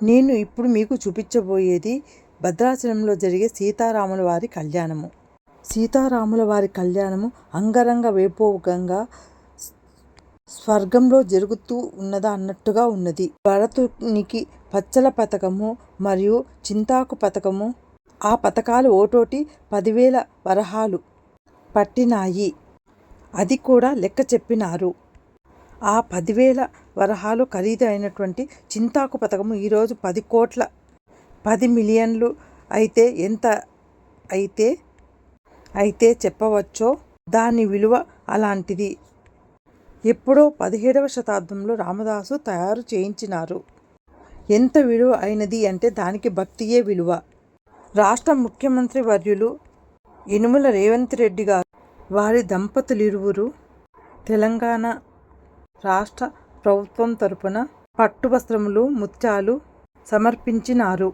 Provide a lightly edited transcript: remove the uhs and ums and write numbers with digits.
నేను ఇప్పుడు మీకు చూపించబోయేది భద్రాచలంలో జరిగే సీతారాముల వారి కళ్యాణము. సీతారాముల వారి కళ్యాణము అంగరంగ వైభోగంగా స్వర్గంలో జరుగుతూ ఉన్నదా అన్నట్టుగా ఉన్నది. భరతునికి పచ్చల పథకము మరియు చింతాకు పథకము, ఆ పథకాలు ఓటోటి 10,000 వరహాలు పట్టినాయి. అది కూడా లెక్క చెప్పినారు. ఆ 10,000 వరహాలు ఖరీదు అయినటువంటి చింతాకు పథకము ఈరోజు 10 కోట్ల 10 మిలియన్లు అయితే ఎంత అయితే చెప్పవచ్చో దాని విలువ అలాంటిది. ఎప్పుడో 17వ శతాబ్దంలో రామదాసు తయారు చేయించినారు. ఎంత విలువ అయినది అంటే దానికి భక్తియే విలువ. రాష్ట్ర ముఖ్యమంత్రి వర్యులు యనుమల రేవంత్ రెడ్డి గారు, వారి దంపతులిరువురు తెలంగాణ రాష్ట్ర ప్రభుత్వం తరపున పట్టు వస్త్రములు, ముత్యాలు సమర్పించినారు.